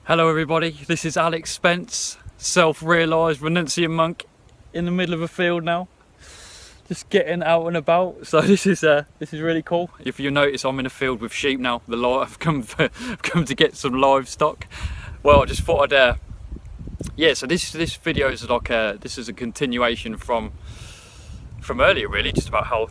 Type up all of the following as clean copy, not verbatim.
Hello everybody, this is Alex Spence, self-realised renunciant monk in the middle of a field now, just getting out and about. So this is really cool. If you notice, I'm in a field with sheep now. I've come to get some livestock. Well, I just thought I'd so this video is like this is a continuation from earlier, really, just about how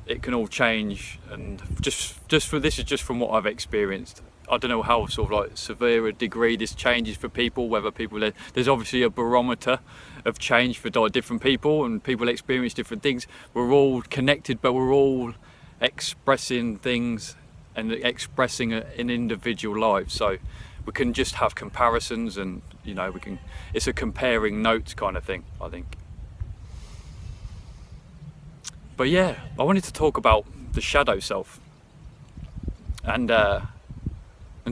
it can all change, and this is just from what I've experienced. I don't know how sort of like severe a degree this changes for people, whether people, there's obviously a barometer of change for different people, and people experience different things. We're all connected, but we're all expressing things and expressing an individual life. So we can just have comparisons, and it's a comparing notes kind of thing, I think. But yeah, I wanted to talk about the shadow self and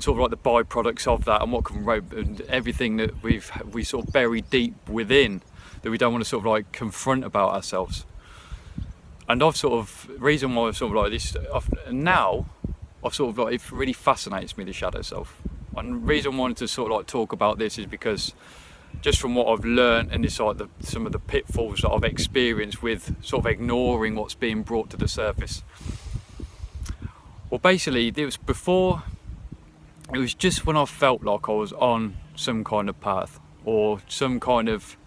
sort of like the byproducts of that, and what can and everything that we sort of bury deep within that we don't want to sort of like confront about ourselves. And reason why I've sort of like this now, I've sort of like, it really fascinates me, the shadow self. And the reason I wanted to sort of like talk about this is because just from what I've learned, and it's like some of the pitfalls that I've experienced with sort of ignoring what's being brought to the surface. Well, basically, it was just when I felt like I was on some kind of path, or some kind of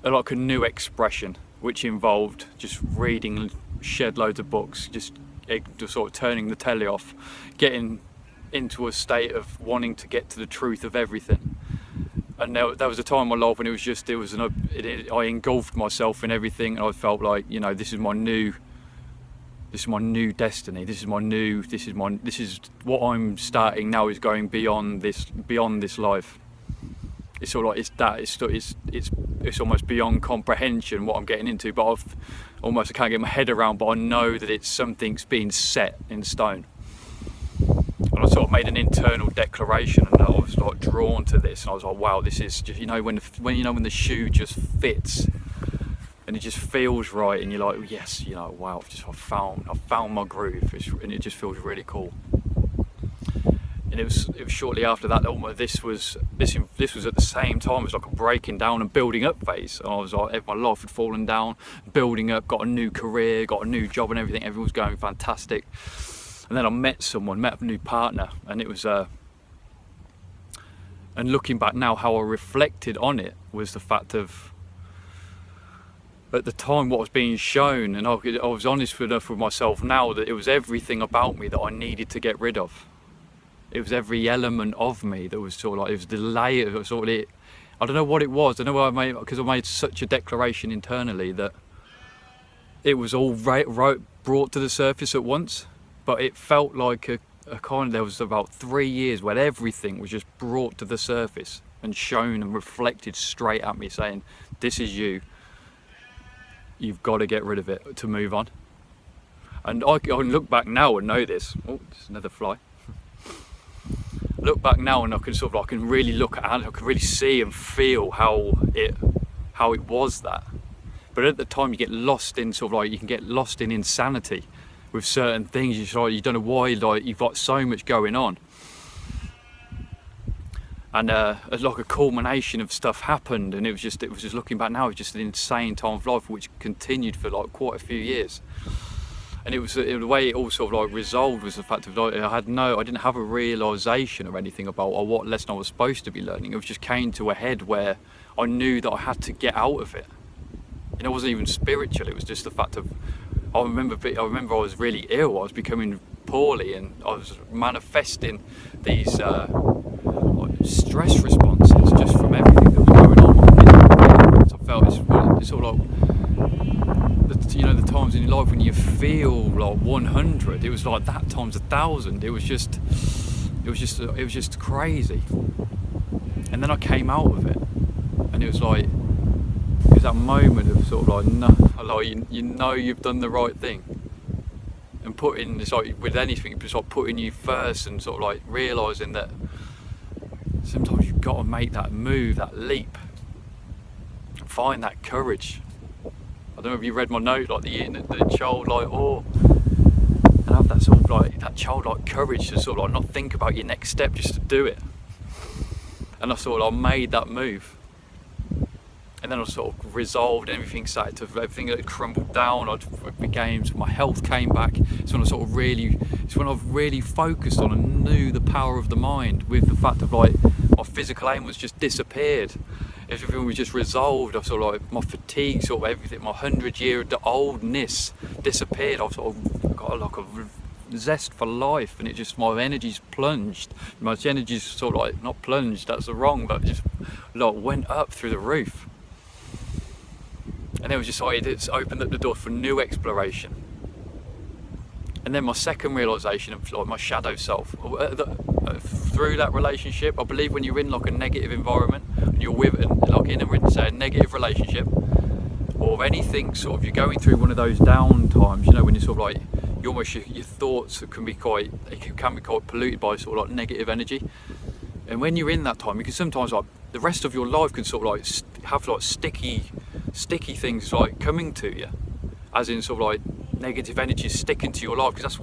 like a new expression, which involved just reading shed loads of books, just sort of turning the telly off, getting into a state of wanting to get to the truth of everything. And there was a time in my life when I engulfed myself in everything, and I felt like, this is my new destiny. This is what I'm starting now, is going beyond this life. It's sort of like it's almost beyond comprehension what I'm getting into, but I can't get my head around, but I know that it's something's been set in stone. And I sort of made an internal declaration, and I was like drawn to this, and I was like, wow, this is just, when the shoe just fits and it just feels right, and you're like, yes, wow, I've found my groove, and it just feels really cool. And it was shortly after that this was at the same time as like a breaking down and building up phase. And I was like, my life had fallen down, building up, got a new career, got a new job, and everything was going fantastic. And then I met a new partner, and it was and looking back now, how I reflected on it was the fact of, at the time, what was being shown, and I was honest enough with myself now, that it was everything about me that I needed to get rid of. It was every element of me that was sort of like, it was the layer, I don't know what it was. I don't know why because I made such a declaration internally that it was all brought to the surface at once. But it felt like there was about 3 years where everything was just brought to the surface and shown and reflected straight at me, saying, this is you. You've got to get rid of it to move on. And I can look back now and know this. Oh, there's another fly. Look back now and I can really look at it, I can really see and feel how it was that. But at the time, you get lost in you can get lost in insanity with certain things. You don't know why, you've got so much going on. And like a culmination of stuff happened, and it was just looking back now, it was just an insane time of life, which continued for like quite a few years. And the way it all sort of like resolved was the fact of I didn't have a realisation or anything about what lesson I was supposed to be learning. It just came to a head where I knew that I had to get out of it. And it wasn't even spiritual, it was just the fact of, I remember I was really ill, I was becoming poorly, and I was manifesting these stress responses just from everything that was going on. So I felt it's sort of like, the times in your life when you feel like 100, it was like that times 1,000. It was just crazy. And then I came out of it, and it was that moment of sort of like, no, like you've done the right thing, and it's like with anything, it's like putting you first, and sort of like realising that sometimes you've got to make that move, that leap, find that courage. I don't know if you read my note, like the childlike awe, and have that sort of like that childlike courage to sort of like not think about your next step, just to do it. And I made that move. And then I sort of resolved, everything that had crumbled down, my health came back. It's when I've really focused on and knew the power of the mind, with the fact of like my physical ailments just disappeared. Everything was just resolved. I sort of like my fatigue, sort of everything, my 100-year-oldness disappeared. I've sort of got like a zest for life, and it just, my energy's plunged. My energy's sort of like, not plunged, that's the wrong, but just like went up through the roof. And it was just like, it's opened up the door for new exploration. And then my second realisation of like my shadow self, through that relationship, I believe when you're in like a negative environment, and you're with, like in a negative relationship, or anything, sort of, you're going through one of those down times, you know, when you're sort of like, your thoughts can be quite polluted by sort of like negative energy. And when you're in that time, you can sometimes, like, the rest of your life can sort of like have like sticky things like coming to you, as in sort of like negative energy sticking to your life, because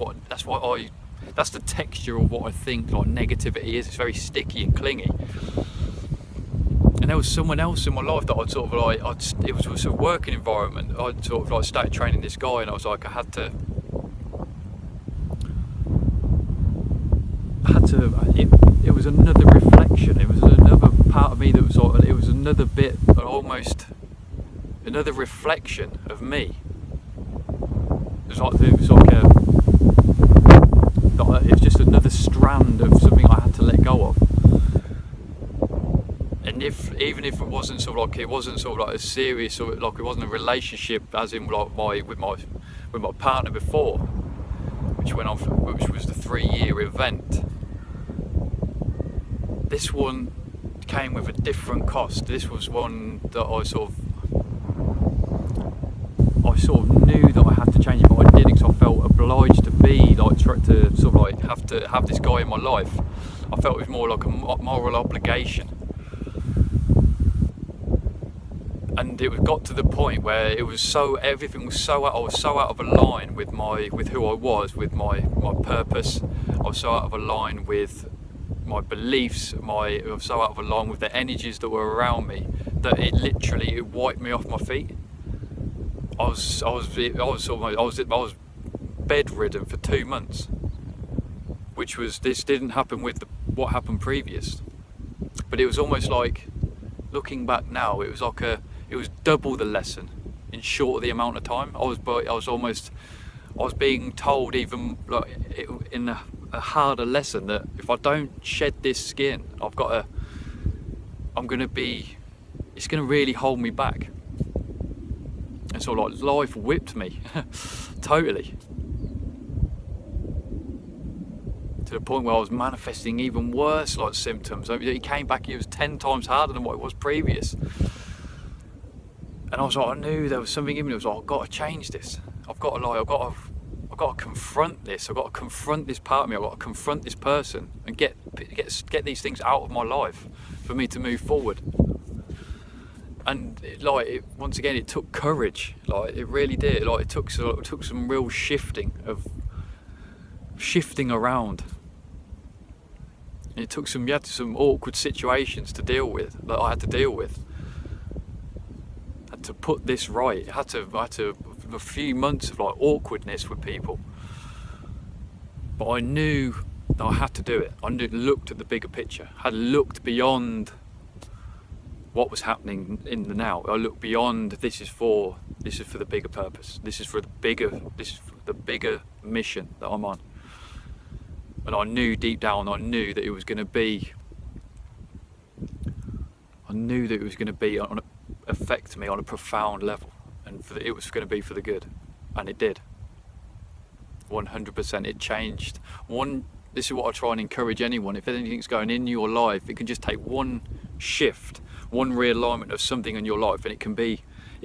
that's the texture of what I think like negativity is. It's very sticky and clingy. And there was someone else in my life that I'd sort of like, it was a working environment. I'd sort of like started training this guy, and I was like, it was another reflection. It was another part of me that was sort of, it was another bit, almost another reflection of me. It was just another strand of something I had to let go of. And even if it wasn't sort of like a serious, or like it wasn't a relationship, as in like with my partner before, which was the 3-year event. This one came with a different cost. This was one that I sort of knew that I had to change it, but I didn't, because I felt obliged to be like, to sort of like have to have this guy in my life. I felt it was more like a moral obligation. And it got to the point where I was so out of line with who I was, with my purpose. I was so out of line with my beliefs. I was so out of line with the energies that were around me, that it wiped me off my feet. I was bedridden for 2 months, this didn't happen with what happened previous. But it was almost like, looking back now, it was double the lesson in short of the amount of time. I was being told, even like in a harder lesson, that if I don't shed this skin, it's going to really hold me back. And so like life whipped me totally, to the point where I was manifesting even worse like symptoms. It came back, it was 10 times harder than what it was previous. And I was like, I knew there was something in me. I was like, I've got to change this. I've got to confront this. I've got to confront this part of me. I've got to confront this person and get these things out of my life for me to move forward. And once again, it took courage. Like, it really did. Like, it took some real shifting around. And it took some awkward situations to deal with, that I had to deal with. I had to put this right. I had to a few months of like awkwardness with people. But I knew that I had to do it. I looked at the bigger picture. I had looked beyond what was happening in the now. I looked beyond. This is for the bigger purpose. This is for the bigger mission that I'm on. And I knew deep down, that it was going to be. I knew that it was going to affect me on a profound level, and it was going to be for the good, and it did. 100%. It changed. This is what I try and encourage anyone. If anything's going in your life, it can just take one shift, one realignment of something in your life, and it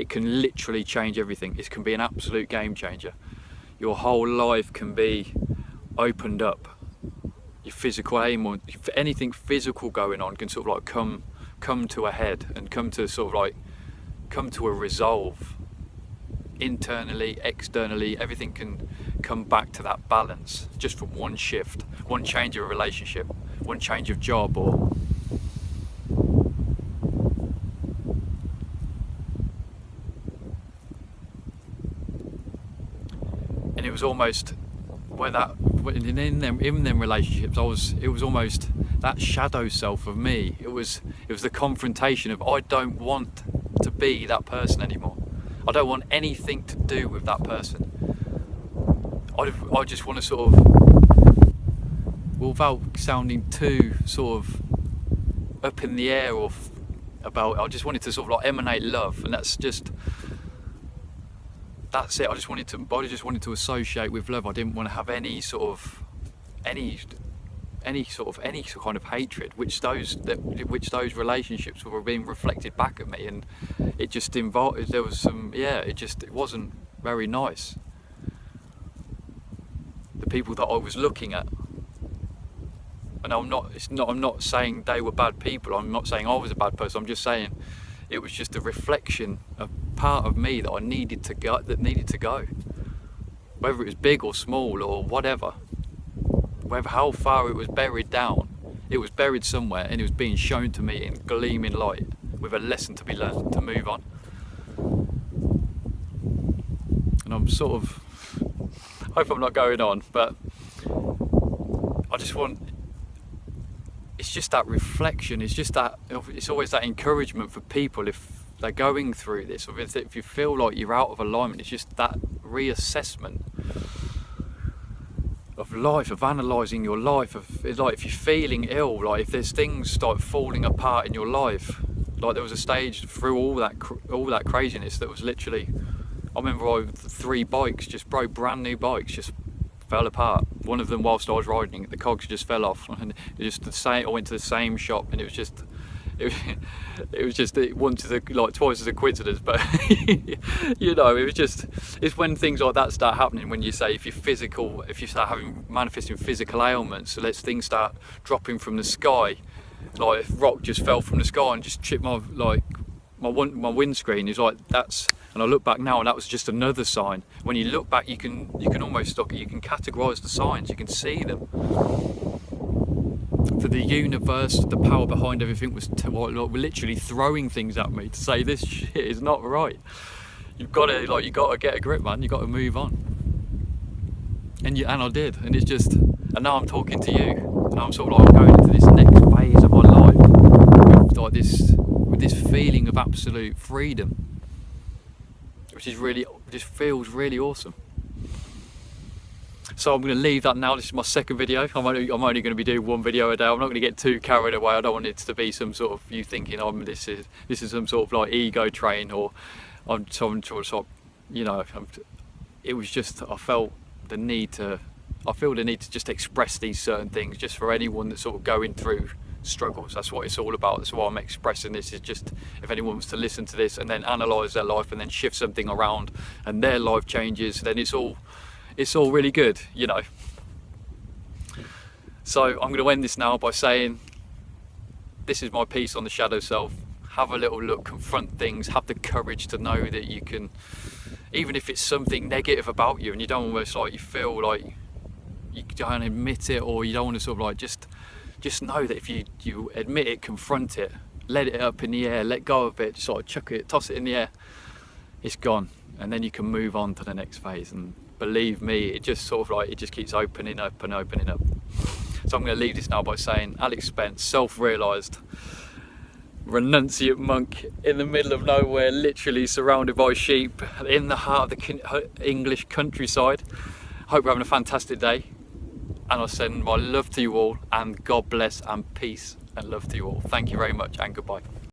can literally change everything. It can be an absolute game changer. Your whole life can be opened up. Your physical aim, or anything physical going on, can sort of like come to a head, and come to a resolve. Internally, externally, everything can come back to that balance just from one shift, one change of relationship, one change of job, or was almost where that in them relationships, it was almost that shadow self of me. It was the confrontation of, I don't want to be that person anymore. I don't want anything to do with that person. I just want to sort of, well, without sounding too sort of up in the air or I just wanted to sort of like emanate love, and that's it. I just wanted to associate with love. I didn't want to have any kind of hatred, which those relationships were being reflected back at me, and it just involved, there was some, it wasn't very nice. The people that I was looking at, and I'm not saying they were bad people. I'm not saying I was a bad person. I'm just saying it was just a reflection, a part of me that needed to go. Whether it was big or small or whatever, how far it was buried down, it was buried somewhere, and it was being shown to me in gleaming light with a lesson to be learned to move on. And I'm sort of, hope I'm not going on, but I just want, it's just that reflection, it's always that encouragement for people if they're going through this, or if you feel like you're out of alignment. It's just that reassessment of life, of analysing your life, it's like if you're feeling ill, like if there's things start falling apart in your life. Like there was a stage through all that craziness that was literally, I remember 3 bikes just broke, brand new bikes just fell apart. One of them whilst I was riding, the cogs just fell off, and it just the same. I went to the same shop, and it was just like twice as a coincidence, but you know, it's when things like that start happening, when you say if you start manifesting physical ailments, so let's things start dropping from the sky, like if rock just fell from the sky and just chipped my windscreen. Is like that's, and I look back now, and that was just another sign. When you look back, you can almost you can categorize the signs, you can see them. For the universe, the power behind everything was literally throwing things at me to say this shit is not right. You've got to get a grip, man. You got to move on. And I did, and it's just, and now I'm talking to you, and I'm sort of like going into this next phase of my life with this feeling of absolute freedom, which feels really awesome. So I'm going to leave that now. This is my second video. I'm only going to be doing 1 video a day. I'm not going to get too carried away. I don't want it to be some sort of you thinking this is some sort of like ego train, or I'm some sort of, you know. It was just, I feel the need to just express these certain things, just for anyone that's sort of going through struggles. That's what it's all about. That's why I'm expressing this, is just if anyone wants to listen to this and then analyse their life and then shift something around and their life changes, then it's all really good, you know. So I'm going to end this now by saying, this is my piece on the shadow self. Have a little look, confront things, have the courage to know that you can, even if it's something negative about you and you don't almost like, you feel like you don't admit it, or you don't want to sort of like, just know that if you admit it, confront it, let it up in the air, let go of it, just sort of chuck it, toss it in the air, it's gone. And then you can move on to the next phase. And believe me, it just sort of like, it just keeps opening up and opening up. So I'm going to leave this now by saying, Alex Spence, self-realised, renunciate monk in the middle of nowhere, literally surrounded by sheep, in the heart of the English countryside. Hope you're having a fantastic day, and I send my love to you all, and God bless, and peace and love to you all. Thank you very much, and goodbye.